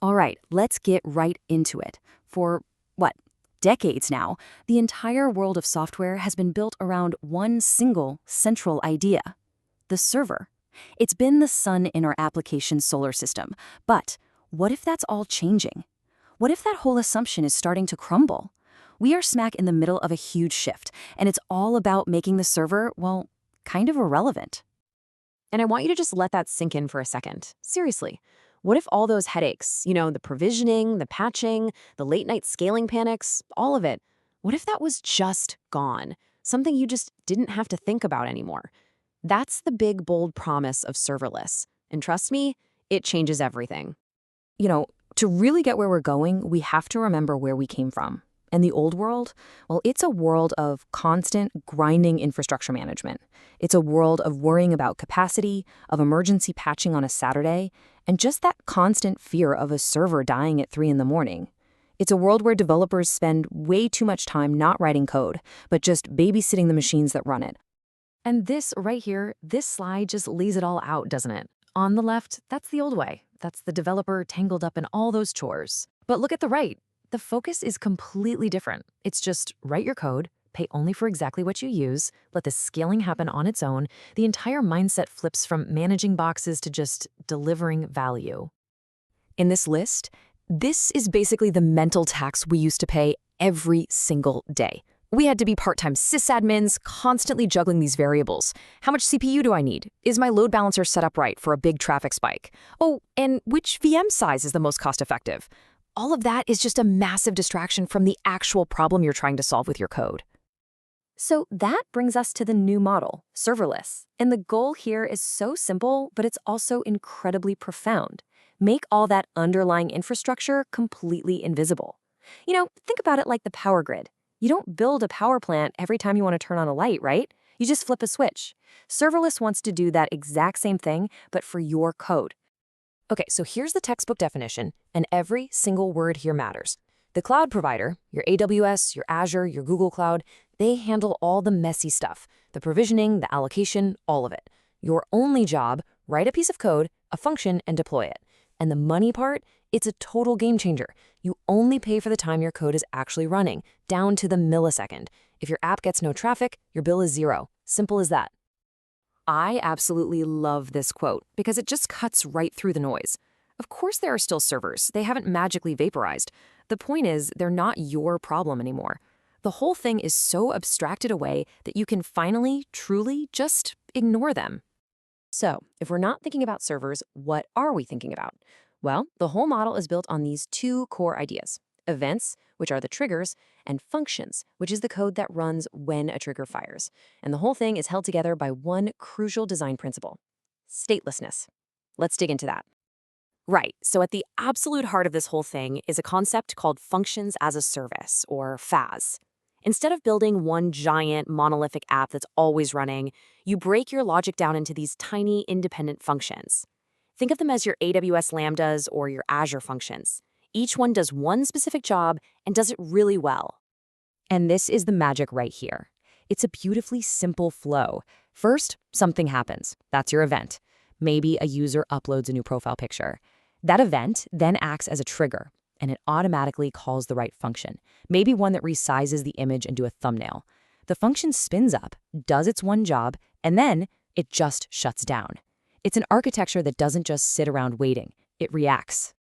All right, let's get right into it. For what? Decades now, the entire world of software has been built around one single central idea: the server. It's been the sun in our application solar system. But what if that's all changing? What if that whole assumption is starting to crumble? We are smack in the middle of a huge shift, and it's all about making the server, well, kind of irrelevant. And I want you to just let that sink in for a second. Seriously, what if all those headaches, the provisioning, the patching, the late night scaling panics, all of it, what if that was just gone? Something you just didn't have to think about anymore. That's the big, bold promise of serverless. And trust me, it changes everything. You know, to really get where we're going, we have to remember where we came from. And the old world, well, it's a world of constant grinding infrastructure management. It's a world of worrying about capacity, of emergency patching on a Saturday, and just that constant fear of a server dying at 3 in the morning. It's a world where developers spend way too much time not writing code, but just babysitting the machines that run it. And this right here, this slide just lays it all out, doesn't it? On the left, that's the old way. That's the developer tangled up in all those chores. But look at the right. The focus is completely different. It's just write your code, pay only for exactly what you use, let the scaling happen on its own. The entire mindset flips from managing boxes to just delivering value. In this list, this is basically the mental tax we used to pay every single day. We had to be part-time sysadmins, constantly juggling these variables. How much CPU do I need? Is my load balancer set up right for a big traffic spike? Oh, and which VM size is the most cost-effective? All of that is just a massive distraction from the actual problem you're trying to solve with your code. So that brings us to the new model, serverless. And the goal here is so simple, but it's also incredibly profound. Make all that underlying infrastructure completely invisible. Think about it like the power grid. You don't build a power plant every time you want to turn on a light, right? You just flip a switch. Serverless wants to do that exact same thing, but for your code. Okay, so here's the textbook definition, and every single word here matters. The cloud provider, your AWS, your Azure, your Google Cloud, they handle all the messy stuff, the provisioning, the allocation, all of it. Your only job, write a piece of code, a function, and deploy it. And the money part, it's a total game changer. You only pay for the time your code is actually running, down to the millisecond. If your app gets no traffic, your bill is zero. Simple as that. I absolutely love this quote because it just cuts right through the noise. Of course there are still servers. They haven't magically vaporized. The point is, they're not your problem anymore. The whole thing is so abstracted away that you can finally, truly just ignore them. So, if we're not thinking about servers, what are we thinking about? Well, the whole model is built on these two core ideas: events, which are the triggers, and functions, which is the code that runs when a trigger fires. And the whole thing is held together by one crucial design principle: statelessness. Let's dig into that. Right, so at the absolute heart of this whole thing is a concept called functions as a service, or FaaS. Instead of building one giant monolithic app that's always running, you break your logic down into these tiny independent functions. Think of them as your AWS Lambdas or your Azure functions. Each one does one specific job and does it really well. And this is the magic right here. It's a beautifully simple flow. First, something happens. That's your event. Maybe a user uploads a new profile picture. That event then acts as a trigger, and it automatically calls the right function, maybe one that resizes the image into a thumbnail. The function spins up, does its one job, and then it just shuts down. It's an architecture that doesn't just sit around waiting. It reacts.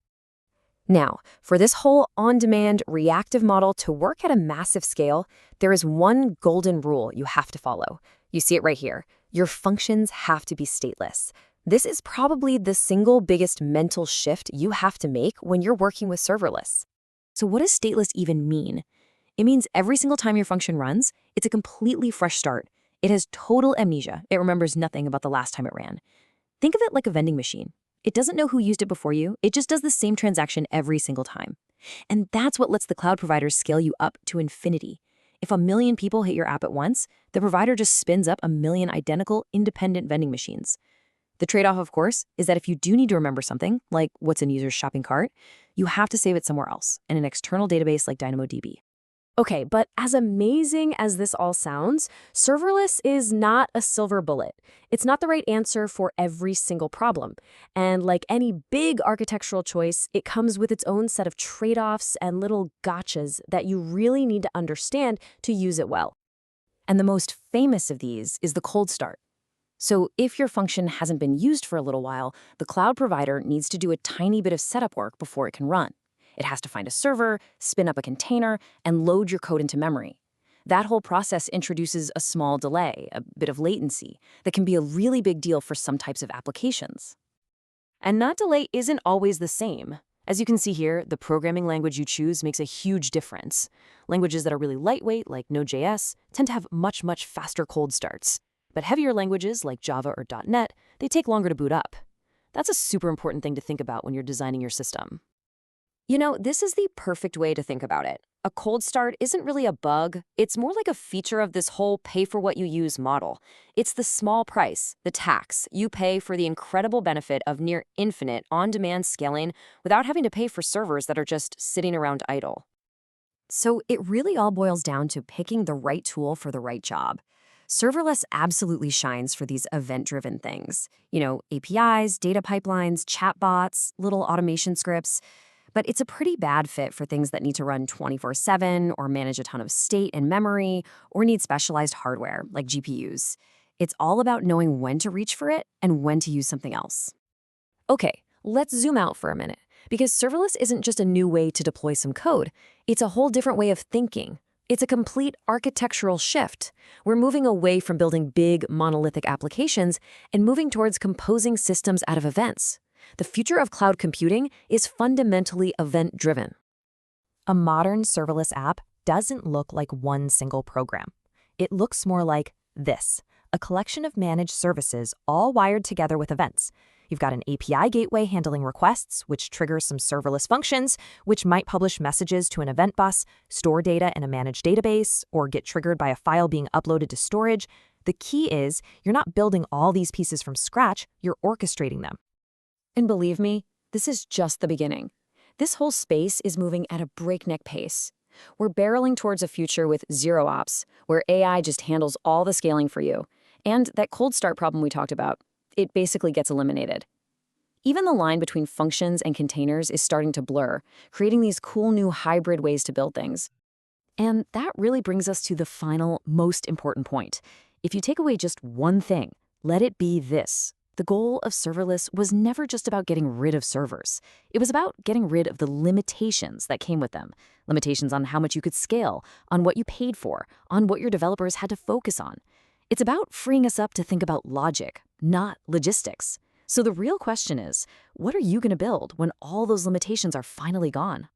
Now, for this whole on-demand reactive model to work at a massive scale, there is one golden rule you have to follow. You see it right here. Your functions have to be stateless. This is probably the single biggest mental shift you have to make when you're working with serverless. So what does stateless even mean? It means every single time your function runs, it's a completely fresh start. It has total amnesia. It remembers nothing about the last time it ran. Think of it like a vending machine. It doesn't know who used it before you. It just does the same transaction every single time. And that's what lets the cloud providers scale you up to infinity. If 1 million people hit your app at once, the provider just spins up 1 million identical, independent vending machines. The trade-off, of course, is that if you do need to remember something, like what's in user's shopping cart, you have to save it somewhere else, in an external database like DynamoDB. Okay, but as amazing as this all sounds, serverless is not a silver bullet. It's not the right answer for every single problem. And like any big architectural choice, it comes with its own set of trade-offs and little gotchas that you really need to understand to use it well. And the most famous of these is the cold start. So if your function hasn't been used for a little while, the cloud provider needs to do a tiny bit of setup work before it can run. It has to find a server, spin up a container, and load your code into memory. That whole process introduces a small delay, a bit of latency, that can be a really big deal for some types of applications. And that delay isn't always the same. As you can see here, the programming language you choose makes a huge difference. Languages that are really lightweight, like Node.js, tend to have much faster cold starts. But heavier languages, like Java or .NET, they take longer to boot up. That's a super important thing to think about when you're designing your system. You know, this is the perfect way to think about it. A cold start isn't really a bug. It's more like a feature of this whole pay-for-what-you-use model. It's the small price, the tax, you pay for the incredible benefit of near infinite on-demand scaling without having to pay for servers that are just sitting around idle. So it really all boils down to picking the right tool for the right job. Serverless absolutely shines for these event-driven things. APIs, data pipelines, chatbots, little automation scripts. But it's a pretty bad fit for things that need to run 24/7 or manage a ton of state and memory or need specialized hardware like GPUs. It's all about knowing when to reach for it and when to use something else. Okay, let's zoom out for a minute, because serverless isn't just a new way to deploy some code. It's a whole different way of thinking. It's a complete architectural shift. We're moving away from building big, monolithic applications and moving towards composing systems out of events. The future of cloud computing is fundamentally event-driven. A modern serverless app doesn't look like one single program. It looks more like this, a collection of managed services all wired together with events. You've got an API gateway handling requests, which triggers some serverless functions, which might publish messages to an event bus, store data in a managed database, or get triggered by a file being uploaded to storage. The key is you're not building all these pieces from scratch, you're orchestrating them. And believe me, this is just the beginning. This whole space is moving at a breakneck pace. We're barreling towards a future with zero ops, where AI just handles all the scaling for you. And that cold start problem we talked about, it basically gets eliminated. Even the line between functions and containers is starting to blur, creating these cool new hybrid ways to build things. And that really brings us to the final, most important point. If you take away just one thing, let it be this. The goal of serverless was never just about getting rid of servers. It was about getting rid of the limitations that came with them. Limitations on how much you could scale, on what you paid for, on what your developers had to focus on. It's about freeing us up to think about logic, not logistics. So the real question is, what are you going to build when all those limitations are finally gone?